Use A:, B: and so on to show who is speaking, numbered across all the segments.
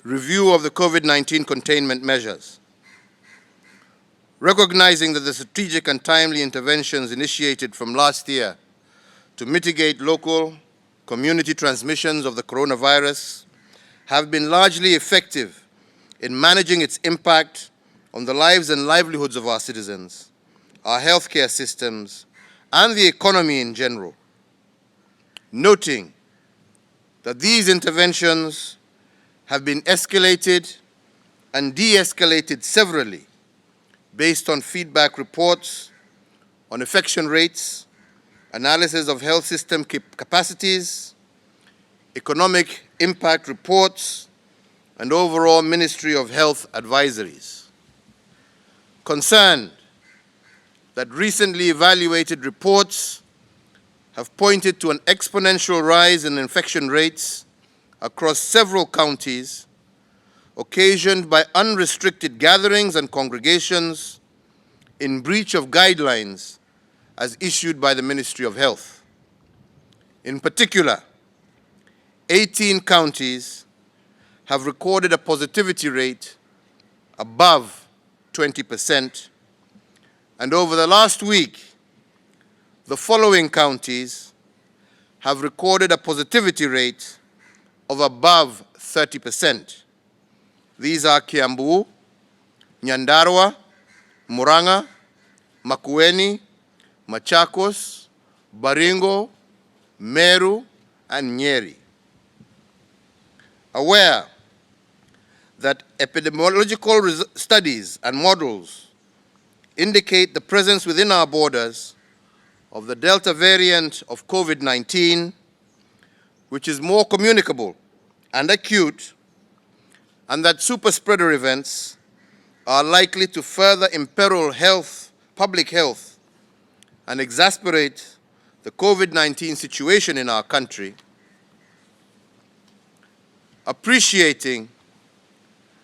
A: review of the COVID-19 containment measures. Recognizing that the strategic and timely interventions initiated from last year to mitigate local community transmissions of the coronavirus have been largely effective in managing its impact on the lives and livelihoods of our citizens, our healthcare systems, and the economy in general. Noting that these interventions have been escalated and de-escalated severally based on feedback reports on infection rates, analysis of health system capacities, economic impact reports, and overall Ministry of Health advisories. Concerned that recently evaluated reports have pointed to an exponential rise in infection rates across several counties, occasioned by unrestricted gatherings and congregations in breach of guidelines as issued by the Ministry of Health. In particular, 18 counties have recorded a positivity rate above 20%, and over the last week, the following counties have recorded a positivity rate of above 30%. These are Kiambu, Nyandarua, Murang'a, Makueni, Machakos, Baringo, Meru, and Nyeri. Aware that epidemiological studies and models indicate the presence within our borders of the Delta variant of COVID-19, which is more communicable and acute, and that super spreader events are likely to further imperil public health, and exacerbate the COVID-19 situation in our country, appreciating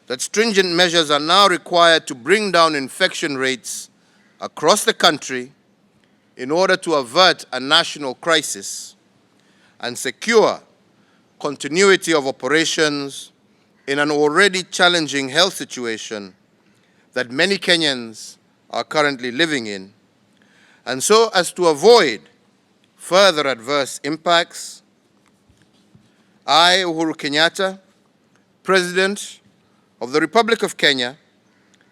A: that stringent measures are now required to bring down infection rates across the country in order to avert a national crisis and secure continuity of operations in an already challenging health situation that many Kenyans are currently living in, and so as to avoid further adverse impacts, I, Uhuru Kenyatta, President of the Republic of Kenya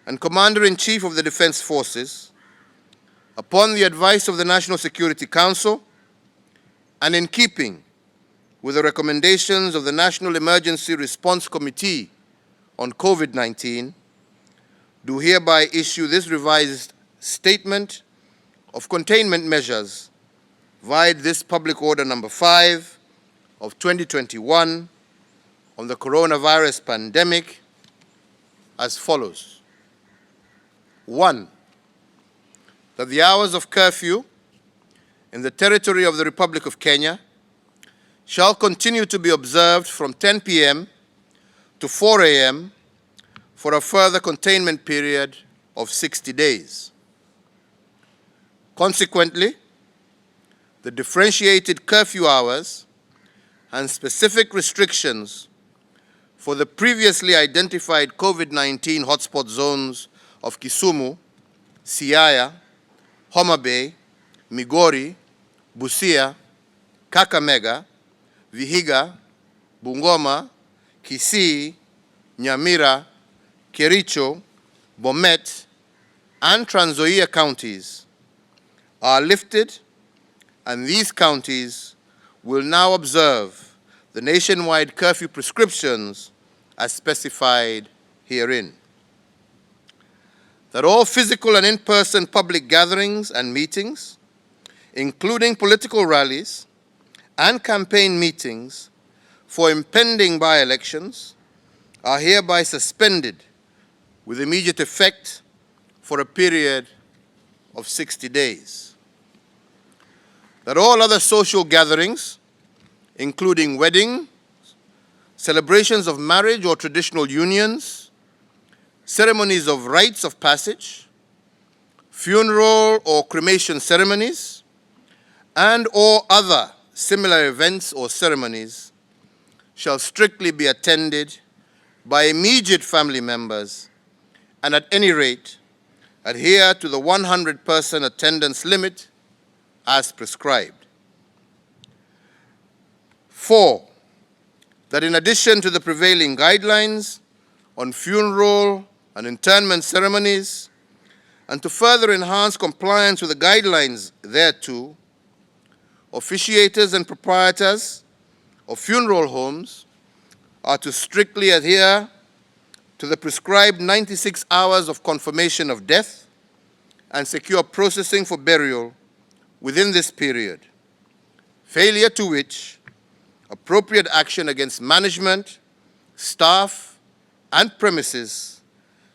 A: and Commander-in-Chief of the Defense Forces, upon the advice of the National Security Council and in keeping with the recommendations of the National Emergency Response Committee on COVID-19, do hereby issue this revised statement of containment measures via this Public Order Number 5 of 2021 on the coronavirus pandemic as follows. 1. That the hours of curfew in the territory of the Republic of Kenya shall continue to be observed from 10 p.m. to 4 a.m. for a further containment period of 60 days. Consequently, the differentiated curfew hours and specific restrictions for the previously identified COVID-19 hotspot zones of Kisumu, Siaya, Homa Bay, Migori, Busia, Kakamega, Vihiga, Bungoma, Kisii, Nyamira, Kericho, Bomet, and Trans Nzoia counties are lifted, and these counties will now observe the nationwide curfew prescriptions as specified herein. That all physical and in-person public gatherings and meetings, including political rallies and campaign meetings for impending by-elections, are hereby suspended with immediate effect for a period of 60 days. That all other social gatherings, including weddings, celebrations of marriage or traditional unions, ceremonies of rites of passage, funeral or cremation ceremonies, and or other similar events or ceremonies shall strictly be attended by immediate family members, and at any rate, adhere to the 100-person attendance limit as prescribed. 4, that in addition to the prevailing guidelines on funeral and interment ceremonies, and to further enhance compliance with the guidelines thereto, officiators and proprietors of funeral homes are to strictly adhere to the prescribed 96 hours of confirmation of death and secure processing for burial within this period, failure to which appropriate action against management, staff, and premises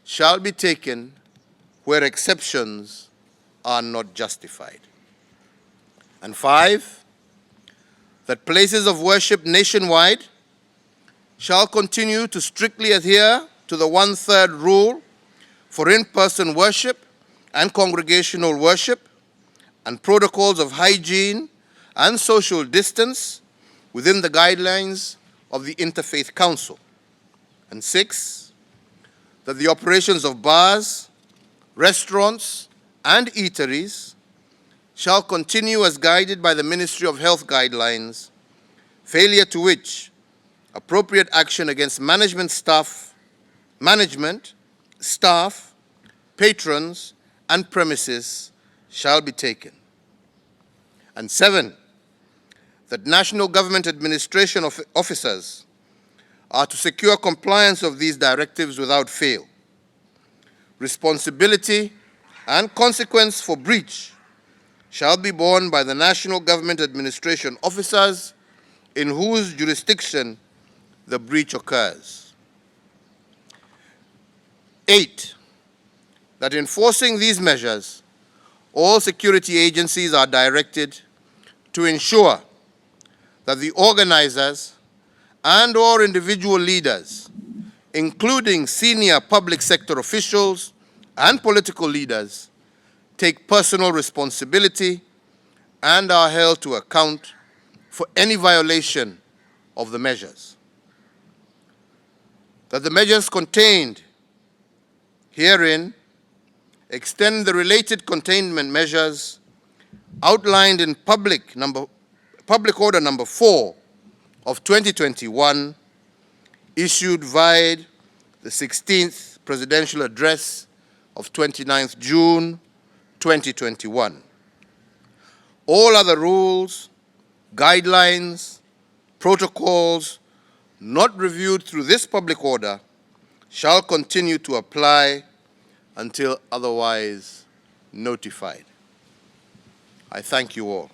A: shall be taken where exceptions are not justified. And 5, that places of worship nationwide shall continue to strictly adhere to the 1/3 rule for in-person worship and congregational worship and protocols of hygiene and social distance within the guidelines of the Interfaith Council. And 6, that the operations of bars, restaurants, and eateries shall continue as guided by the Ministry of Health guidelines, failure to which appropriate action against management, staff, patrons, and premises shall be taken. And 7, that national government administration officers are to secure compliance of these directives without fail. Responsibility and consequence for breach shall be borne by the national government administration officers in whose jurisdiction the breach occurs. 8, that enforcing these measures, all security agencies are directed to ensure that the organizers and/or individual leaders, including senior public sector officials and political leaders, take personal responsibility and are held to account for any violation of the measures. That the measures contained herein extend the related containment measures outlined in Public Order Number 4 of 2021, issued via the 16th Presidential Address of 29th June 2021. All other rules, guidelines, protocols not reviewed through this public order shall continue to apply until otherwise notified. I thank you all.